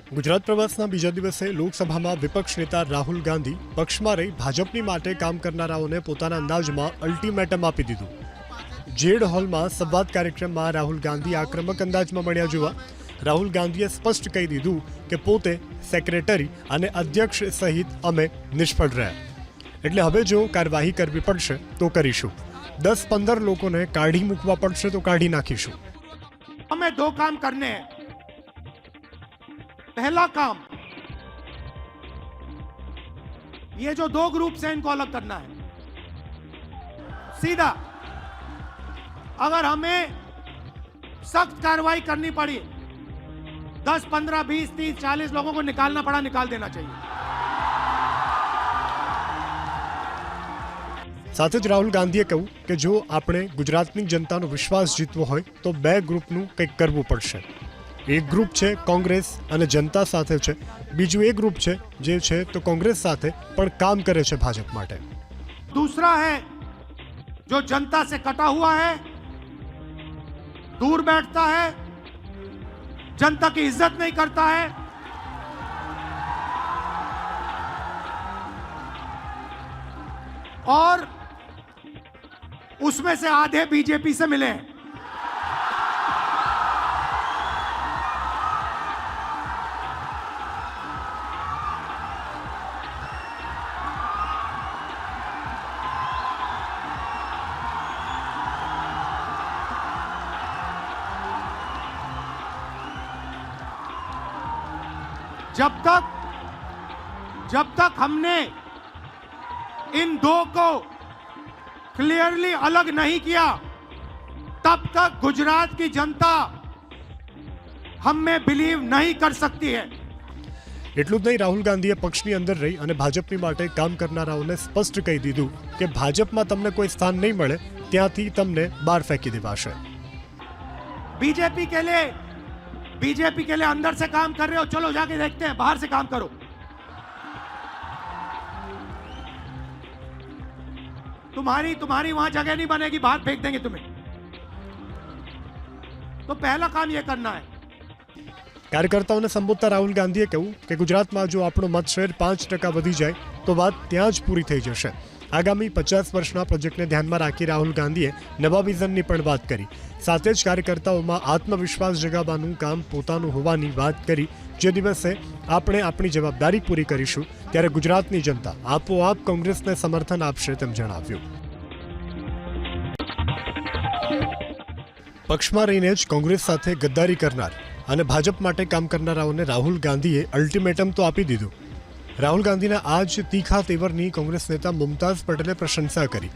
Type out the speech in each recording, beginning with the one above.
ગુજરાત પ્રવાસના બીજા દિવસે લોકસભામાં વિપક્ષ નેતા રાહુલ ગાંધી પક્ષમાં રહી ભાજપની માટે કામ કરનારાઓને પોતાના અંદાજમાં અલ્ટિમેટમ આપી દીધું. જેડ હોલમાં સંવાદ કાર્યક્રમમાં રાહુલ ગાંધી આક્રમક અંદાજમાં મળ્યા જોવા. રાહુલ ગાંધીએ સ્પષ્ટ કહી દીધું કે પોતે સેક્રેટરી અને અધ્યક્ષ સહિત અમે નિષ્ફળ રહ્યા, એટલે હવે જો કાર્યવાહી કરવી પડશે તો કરીશું. 10-15 લોકોને કાઢી મૂકવા પડશે તો કાઢી નાખીશું. हमें दो काम करने हैं. पहला काम, ये जो दो ग्रुप हैं इनको अलग करना है सीधा. अगर हमें सख्त कार्रवाई करनी पड़ी, 10, 15, 20, 30, 40 लोगों को निकालना पड़ा, निकाल देना चाहिए. સાથે જ રાહુલ ગાંધીએ કહ્યું કે જો આપણે ગુજરાતની જનતાનો વિશ્વાસ જીતવો હોય તો બે ગ્રુપનું કંઈક કરવું પડશે. એક ગ્રુપ છે કોંગ્રેસ અને જનતા સાથે છે, બીજું એ ગ્રુપ છે જે છે તો કોંગ્રેસ સાથે પણ કામ કરે છે ભાજપ માટે. दूसरा है जो जनता से कटा हुआ है, दूर बैठता है, जनता की इज्जत नहीं करता है, और उसमें से आधे बीजेपी से मिले हैं. जब तक हमने इन दो को क्लियरली अलग नहीं किया, तब तक गुजरात की जनता हम में बिलीव नहीं कर सकती है. એટલું જ નહીં, રાહુલ ગાંધીએ પક્ષની અંદર રહી અને ભાજપની માટે કામ કરનારાઓને સ્પષ્ટ કહી દીધું કે ભાજપમાં તમને કોઈ સ્થાન નહીં મળે, ત્યાંથી તમને બહાર ફેંકી દેવાશે. बीजेपी के लिए अंदर से काम कर रहे हो, चलो जाके देखते हैं, बाहर से काम करो. तुम्हारी वहां जगह नहीं बनेगी, बाहर फेंक देंगे तुम्हें. तो पहला काम ये करना है. કાર્યકર્તાઓને સંબોધતા રાહુલ ગાંધીએ કહ્યું કે ગુજરાતમાં જો આપણો મતશેર 5% વધી જાય તો વાત ત્યાં જ પૂરી થઈ જશે. આગામી 50 વર્ષના પ્રોજેક્ટને ધ્યાનમાં રાખી રાહુલ ગાંધીએ નવા વિઝનની પણ વાત કરી. સાથે જ કાર્યકર્તાઓમાં આત્મવિશ્વાસ જગાવવાનું કામ પોતાનું હોવાની વાત કરી. જે દિવસે આપણે આપણી જવાબદારી પૂરી કરીશું ત્યારે ગુજરાતની જનતા આપોઆપ કોંગ્રેસને સમર્થન આપશે તેમ જણાવ્યું. પક્ષમાં રહીને જ કોંગ્રેસ સાથે ગદ્દારી કરનાર અને ભાજપ માટે કામ કરનારાઓને રાહુલ ગાંધીએ અલ્ટિમેટમ તો આપી દીધું. રાહુલ ગાંધીના આ જ તીખા તેવરની કોંગ્રેસ નેતા મુમતાઝ પટેલે પ્રશંસા કરી.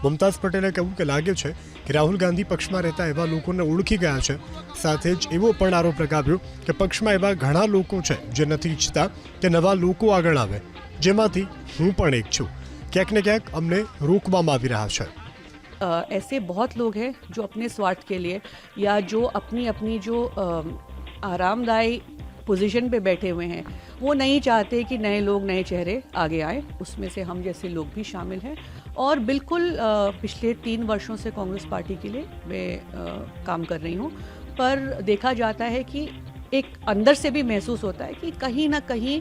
મુમતાઝ પટેલે કહ્યું કે લાગે છે કે રાહુલ ગાંધી પક્ષમાં રહેતા એવા લોકોને ઓળખી ગયા છે. સાથે જ એવો પણ આરોપ લગાવ્યો કે પક્ષમાં એવા ઘણા લોકો છે જે નથી ઈચ્છતા કે નવા લોકો આગળ આવે, જેમાંથી હું પણ એક છું. ક્યાંક ને ક્યાંક અમને રોકવામાં આવી રહ્યા છે. ऐसे बहुत लोग हैं जो अपने स्वार्थ के लिए या जो अपनी जो आरामदायी पोजीशन पे बैठे हुए हैं, वो नहीं चाहते कि नए लोग, नए चेहरे आगे आए. उसमें से हम जैसे लोग भी शामिल हैं. और बिल्कुल पिछले 3 वर्षों से कांग्रेस पार्टी के लिए मैं काम कर रही हूँ, पर देखा जाता है कि एक अंदर से भी महसूस होता है कि कहीं ना कहीं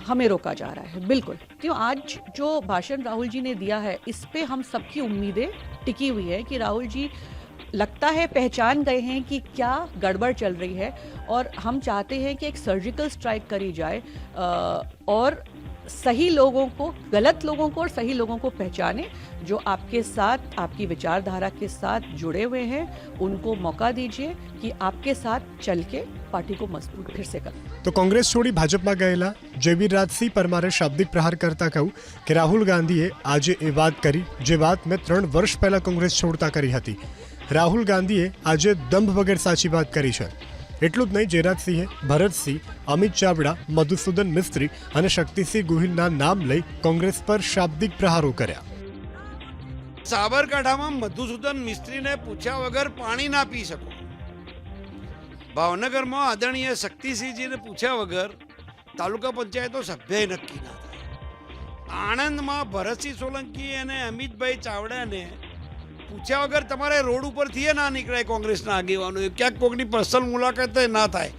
हमें रोका जा रहा है. बिल्कुल, क्यों आज जो भाषण राहुल जी ने दिया है, इस पे हम सबकी उम्मीदें टिकी हुई है कि राहुल जी लगता है पहचान गए हैं कि क्या गड़बड़ चल रही है, और हम चाहते हैं कि एक सर्जिकल स्ट्राइक करी जाए और सही लोगों को, गलत लोगों को और सही लोगों को पहचाने. जो आपके साथ, आपकी विचारधारा के साथ जुड़े हुए हैं, उनको मौका दीजिए कि आपके साथ चल के पार्टी को मजबूत फिर से करें. તો કોંગ્રેસ છોડી ભાજપમાં ગયેલા જયવીરરાજસિંહ પરમારે શાબ્દિક પ્રહાર કરતા કહ્યું કે રાહુલ ગાંધીએ આજે એ વાત કરી જે વાત મેં 3 વર્ષ પહેલા કોંગ્રેસ છોડતા કરી હતી. રાહુલ ગાંધીએ આજે દંભ વગર સાચી વાત કરી છે. એટલું જ નહીં, જયરાજસિંહે ભરતસિંહ, અમિત ચાવડા, મધુસૂદન મિસ્ત્રી અને શક્તિસિંહ ગોહિલના નામ લઈ કોંગ્રેસ પર શાબ્દિક પ્રહારો કર્યા. સાબરકાંઠામાં મધુસૂદન મિસ્ત્રીને પૂછ્યા વગર પાણી ના પી શકો. ભાવનગરમાં આદરણીય શક્તિસિંહજીને પૂછ્યા વગર તાલુકા પંચાયતો સભ્ય નક્કી ના થાય. આણંદમાં ભરતસિંહ સોલંકી અને અમિતભાઈ ચાવડાને પૂછ્યા વગર તમારે રોડ ઉપરથી ના નીકળાય કોંગ્રેસના આગેવાનો, ક્યાંક કોઈકની પર્સનલ મુલાકાત ના થાય.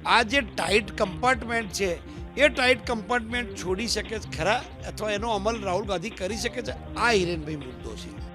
આ જે ટાઈટ કમ્પાર્ટમેન્ટ છે એ ટાઈટ કમ્પાર્ટમેન્ટ છોડી શકે છે ખરા, અથવા એનો અમલ રાહુલ ગાંધી કરી શકે છે? આ હિરેનભાઈ મુદ્દો છે.